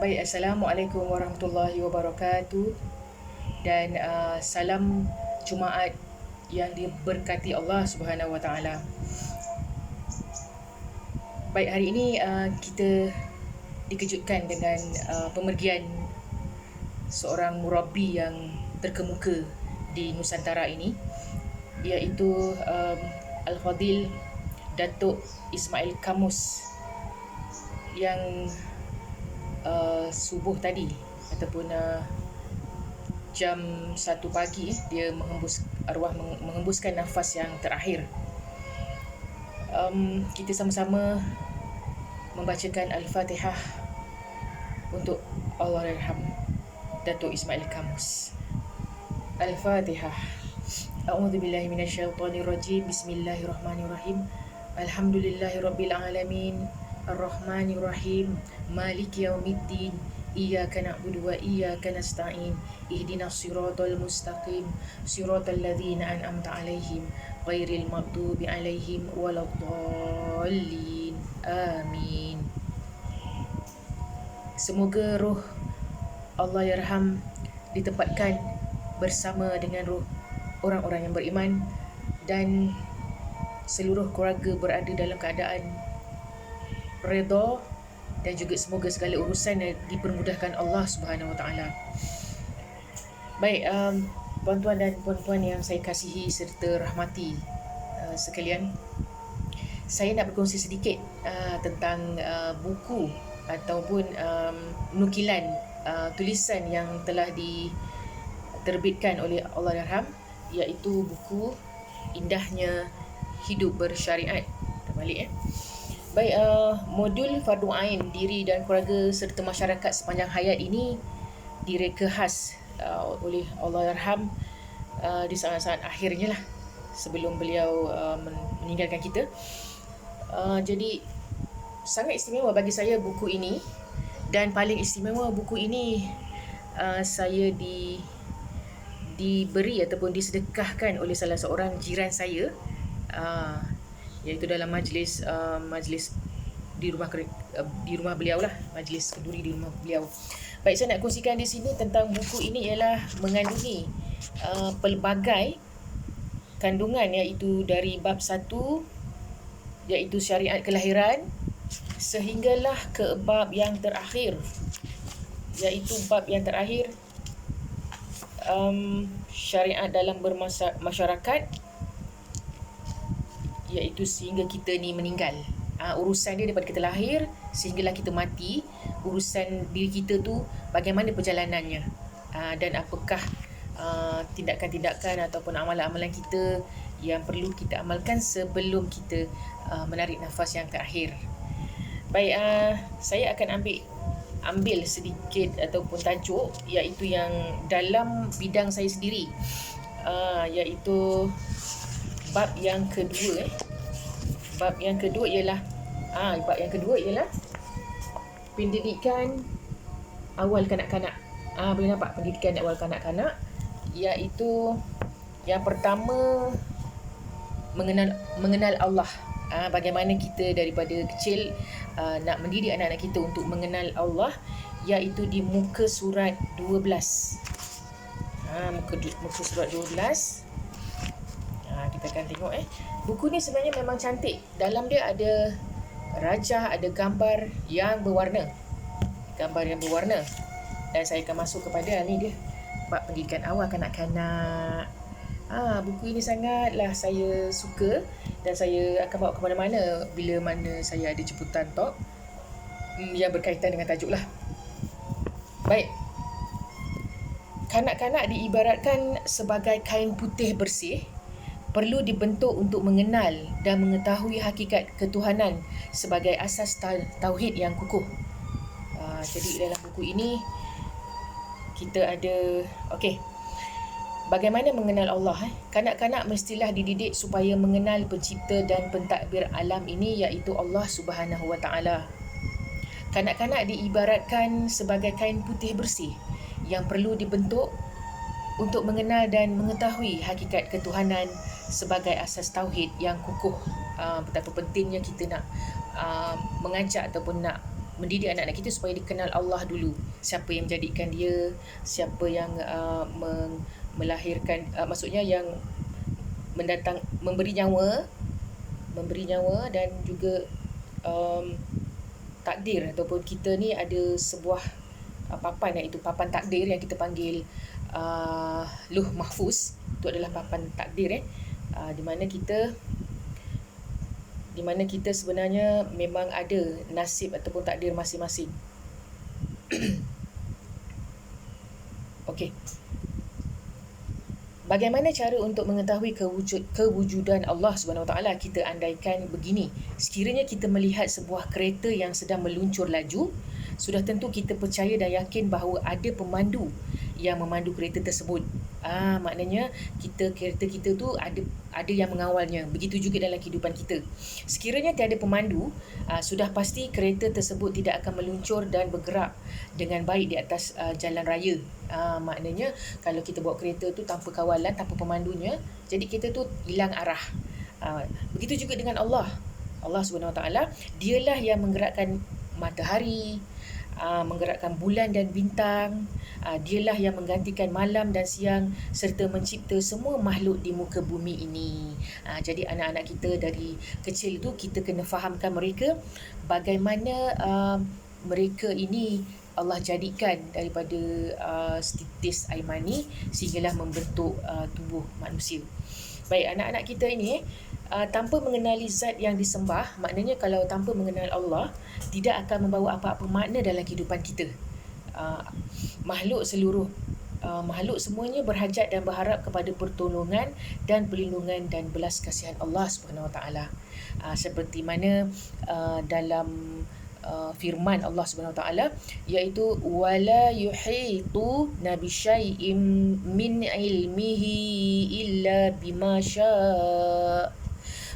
Baik, Assalamualaikum warahmatullahi wabarakatuh. Dan salam Jumaat yang diberkati Allah Subhanahu Wa Taala. Baik, hari ini kita dikejutkan dengan pemergian seorang murabbi yang terkemuka di Nusantara ini, iaitu Al-Fadil Datuk Ismail Kamus, yang subuh tadi ataupun jam 1 pagi dia menghembuskan nafas yang terakhir. Kita sama-sama membacakan Al-Fatihah untuk Allahyarham Datuk Ismail Kamus. Al-Fatihah. A'udzubillahi minasyaitonirrajim. Bismillahirrahmanirrahim. Alhamdulillahirabbil alamin. Ar-Rahmanir-Rahim. Maliki yaumiddin. Iyyaka na'budu wa iyyaka nasta'in. Ihdinas siratal mustaqim. Siratal ladzina an'amta 'alaihim ghairil maghdubi 'alaihim waladdallin. Amin. Semoga roh Allahyarham ditempatkan bersama dengan roh orang-orang yang beriman dan seluruh keluarga berada dalam keadaan redha, dan juga semoga segala urusan dipermudahkan Allah Subhanahu Wa Taala. Baik, tuan-tuan dan puan-puan yang saya kasihi serta rahmati sekalian, saya nak berkongsi sedikit tentang buku ataupun nukilan tulisan yang telah diterbitkan oleh Allahyarham, iaitu buku Indahnya Hidup Bersyariat. Terbalik Baik, modul Fardu Ain, diri dan keluarga serta masyarakat sepanjang hayat ini direka khas oleh Allahyarham di saat-saat akhirnya lah, sebelum beliau meninggalkan kita. Jadi sangat istimewa bagi saya buku ini, dan paling istimewa buku ini saya diberi ataupun disedekahkan oleh salah seorang jiran saya, iaitu dalam majlis di rumah beliau lah, majlis kenduri di rumah beliau. Baik, saya nak kongsikan di sini tentang buku ini ialah mengandungi pelbagai kandungan, iaitu dari bab 1 iaitu syariat kelahiran sehinggalah ke bab yang terakhir, iaitu bab yang terakhir syariat dalam bermasyarakat, iaitu sehingga kita ni meninggal. Urusan dia daripada kita lahir sehinggalah kita mati, urusan diri kita tu bagaimana perjalanannya, dan apakah tindakan-tindakan ataupun amalan-amalan kita yang perlu kita amalkan sebelum kita menarik nafas yang terakhir. Baik, saya akan ambil sedikit ataupun tajuk, iaitu yang dalam bidang saya sendiri, iaitu bab yang kedua. Bab yang kedua ialah pendidikan awal kanak-kanak. Boleh nampak pendidikan awal kanak-kanak, iaitu yang pertama mengenal Allah. Bagaimana kita daripada kecil nak mendidik anak-anak kita untuk mengenal Allah, iaitu di muka surat 12. Muka surat 12. Kita akan tengok buku ni sebenarnya memang cantik. Dalam dia ada rajah, ada gambar yang berwarna. Dan saya akan masuk kepada ni dia, bab pendidikan awal kanak-kanak. Buku ini sangatlah saya suka dan saya akan bawa ke mana-mana bila mana saya ada jemputan talk yang berkaitan dengan tajuk lah. Baik, kanak-kanak diibaratkan sebagai kain putih bersih, perlu dibentuk untuk mengenal dan mengetahui hakikat ketuhanan sebagai asas tauhid yang kukuh. Jadi dalam buku ini kita ada bagaimana mengenal Allah. Kanak-kanak mestilah dididik supaya mengenal pencipta dan pentadbir alam ini, iaitu Allah Subhanahu Wa Taala. Kanak-kanak diibaratkan sebagai kain putih bersih yang perlu dibentuk untuk mengenal dan mengetahui hakikat ketuhanan sebagai asas tauhid yang kukuh. Betapa pentingnya kita nak mengajak ataupun nak mendidik anak-anak kita supaya dikenal Allah dulu. Siapa yang menjadikan dia, siapa yang melahirkan, maksudnya yang memberi nyawa dan juga takdir, ataupun kita ni ada sebuah papan, iaitu papan takdir yang kita panggil Luh Mahfuz. Itu adalah papan takdir di mana kita sebenarnya memang ada nasib ataupun takdir masing-masing. Okey. Bagaimana cara untuk mengetahui kewujudan Allah Subhanahu Wa Taala? Kita andaikan begini, sekiranya kita melihat sebuah kereta yang sedang meluncur laju, sudah tentu kita percaya dan yakin bahawa ada pemandu yang memandu kereta tersebut. Maknanya kereta kita tu ada yang mengawalnya. Begitu juga dalam kehidupan kita. Sekiranya tiada pemandu, sudah pasti kereta tersebut tidak akan meluncur dan bergerak dengan baik di atas jalan raya. Maknanya kalau kita bawa kereta tu tanpa kawalan, tanpa pemandunya, jadi kita tu hilang arah. Begitu juga dengan Allah. Allah Subhanahu Wa Taala, dialah yang menggerakkan matahari, menggerakkan bulan dan bintang. Dialah yang menggantikan malam dan siang serta mencipta semua makhluk di muka bumi ini. Jadi anak-anak kita dari kecil tu kita kena fahamkan mereka bagaimana mereka ini Allah jadikan daripada setitis air mani sehinggalah membentuk tubuh manusia. Baik, anak-anak kita ini tanpa mengenali zat yang disembah, maknanya kalau tanpa mengenal Allah, tidak akan membawa apa-apa makna dalam kehidupan kita. Makhluk semuanya berhajat dan berharap kepada pertolongan dan perlindungan dan belas kasihan Allah Subhanahu Wa Taala. Seperti mana dalam firman Allah Subhanahu Wa Taala, iaitu wala yuhitu nabi syai'im min ilmihi illa bima syaa.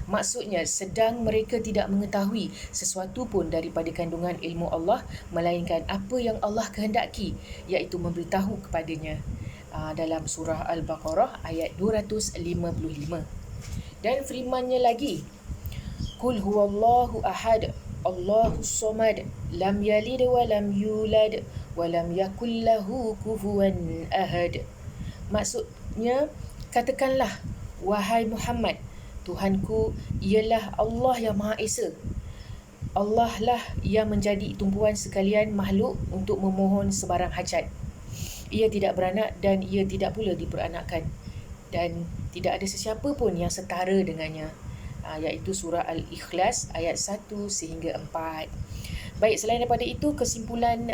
Maksudnya, sedang mereka tidak mengetahui sesuatu pun daripada kandungan ilmu Allah, melainkan apa yang Allah kehendaki, iaitu memberitahu kepadanya. Dalam surah Al-Baqarah ayat 255. Dan firman-Nya lagi, Qul huwallahu ahad, Allahus samad, lam yalid wa lam yulad wa lam yakul lahu kufuwan ahad. Maksudnya, katakanlah, wahai Muhammad, Tuhanku ialah Allah yang Maha Esa. Allah lah yang menjadi tumpuan sekalian makhluk untuk memohon sebarang hajat. Ia tidak beranak dan ia tidak pula diperanakkan. Dan tidak ada sesiapa pun yang setara dengannya. Iaitu surah Al-Ikhlas ayat 1 sehingga 4. Baik, selain daripada itu, kesimpulan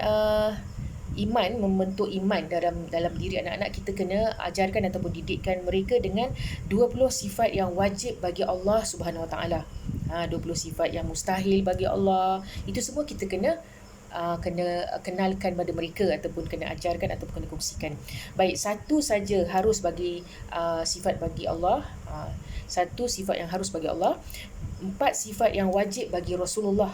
iman, membentuk iman dalam diri anak-anak, kita kena ajarkan ataupun didikkan mereka dengan 20 sifat yang wajib bagi Allah Subhanahu Wa Taala. 20 sifat yang mustahil bagi Allah. Itu semua kita kena kenalkan pada mereka ataupun kena ajarkan ataupun kena kongsikan. Baik, satu saja harus bagi sifat bagi Allah. Satu sifat yang harus bagi Allah. 4 sifat yang wajib bagi Rasulullah.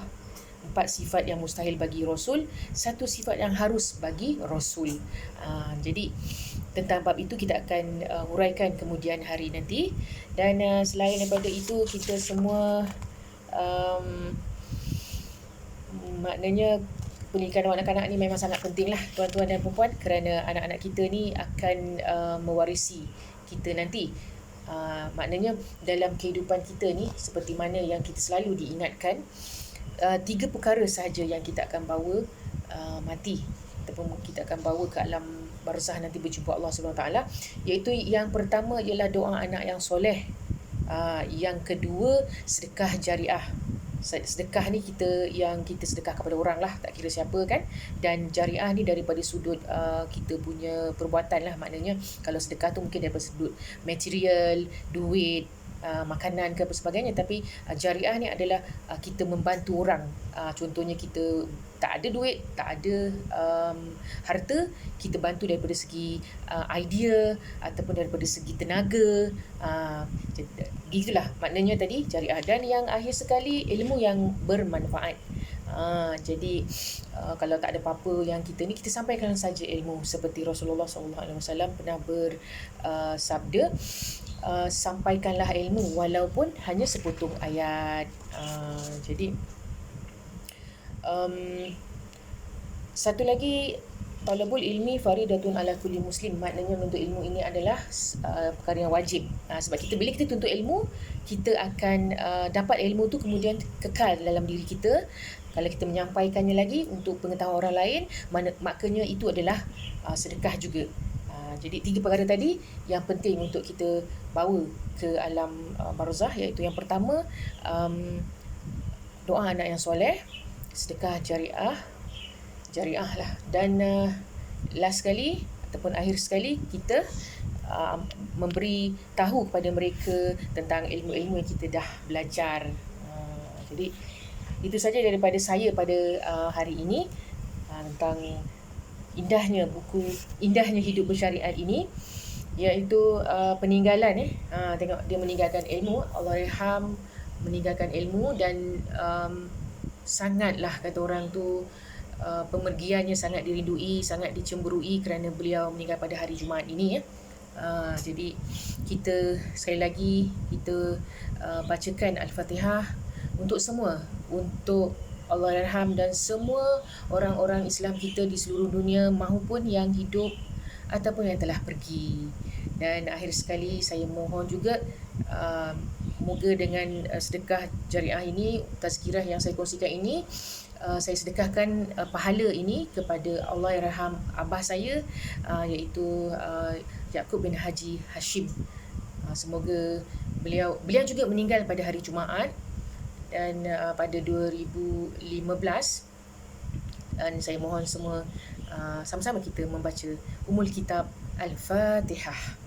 4 sifat yang mustahil bagi Rasul, 1 sifat yang harus bagi Rasul. Jadi tentang bab itu kita akan huraikan kemudian hari nanti. Dan selain daripada itu, kita semua maknanya pendidikan anak-anak ni memang sangat penting lah, tuan-tuan dan puan-puan, kerana anak-anak kita ni akan mewarisi kita nanti. Maknanya dalam kehidupan kita ni, seperti mana yang kita selalu diingatkan, 3 perkara sahaja yang kita akan bawa mati, ataupun kita akan bawa ke alam barzah nanti berjumpa Allah SWT, iaitu yang pertama ialah doa anak yang soleh. Yang kedua, sedekah jariah. Sedekah ni kita sedekah kepada orang lah, tak kira siapa kan. Dan jariah ni daripada sudut kita punya perbuatan lah. Maknanya kalau sedekah tu mungkin daripada sudut material, duit, makanan ke apa sebagainya. Tapi jariah ni adalah kita membantu orang. Contohnya kita tak ada duit, tak ada harta, kita bantu daripada segi idea ataupun daripada segi tenaga. Gitulah maknanya tadi jariah. Dan yang akhir sekali, ilmu yang bermanfaat. Jadi kalau tak ada apa-apa yang kita ni, kita sampaikan saja ilmu. Seperti Rasulullah SAW pernah bersabda, sampaikanlah ilmu walaupun hanya sepotong ayat. Jadi Satu lagi, talabul ilmi faridatun ala kulli muslim. Maknanya menuntut ilmu ini adalah perkara yang wajib. Sebab bila kita tuntut ilmu, kita akan dapat ilmu tu kemudian kekal dalam diri kita. Kalau kita menyampaikannya lagi untuk pengetahuan orang lain, maknanya itu adalah sedekah juga. Jadi 3 perkara tadi yang penting untuk kita bawa ke alam barzah, iaitu yang pertama, doa anak yang soleh, sedekah jariah lah, dan last sekali ataupun akhir sekali, kita memberi tahu kepada mereka tentang ilmu-ilmu yang kita dah belajar. Jadi itu saja daripada saya pada hari ini, tentang indahnya hidup bersyariat ini, iaitu peninggalan. Tengok dia meninggalkan ilmu, Allahyarham meninggalkan ilmu, dan sangatlah kata orang tu, pemergiannya sangat dirindui, sangat dicemburui kerana beliau meninggal pada hari Jumaat ini. Jadi kita sekali lagi kita bacakan Al-Fatihah untuk semua, untuk Allahyarham dan semua orang-orang Islam kita di seluruh dunia, maupun yang hidup ataupun yang telah pergi. Dan akhir sekali saya mohon juga, moga dengan sedekah jariah ini, tazkirah yang saya kongsikan ini, saya sedekahkan pahala ini kepada Allahyarham abah saya, iaitu Yaakob bin Haji Hashim. Semoga beliau juga meninggal pada hari Jumaat, dan pada 2015. Dan saya mohon semua sama-sama kita membaca Kitab Al-Fatihah.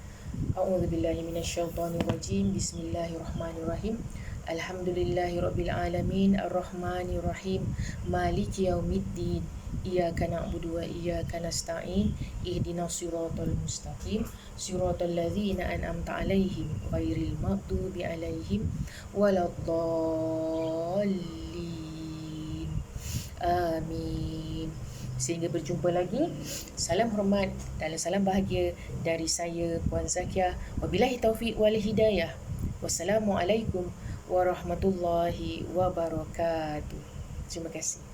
A'udzubillahi minasyaitonirrajim. Bismillahirrahmanirrahim. Alhamdulillahirabbil alamin, arrahmanirrahim, maliki yaumiddin, iyyaka na'budu wa iyyaka nasta'in, ihdinas siratal mustaqim, siratal ladzina an'amta 'alaihim ghairil maghdubi 'alaihim waladdallin. Amin. Sehingga berjumpa lagi. Salam hormat dan salam bahagia dari saya, Puan Zakiah. Wabillahi taufiq wal hidayah. Wassalamualaikum warahmatullahi wabarakatuh. Terima kasih.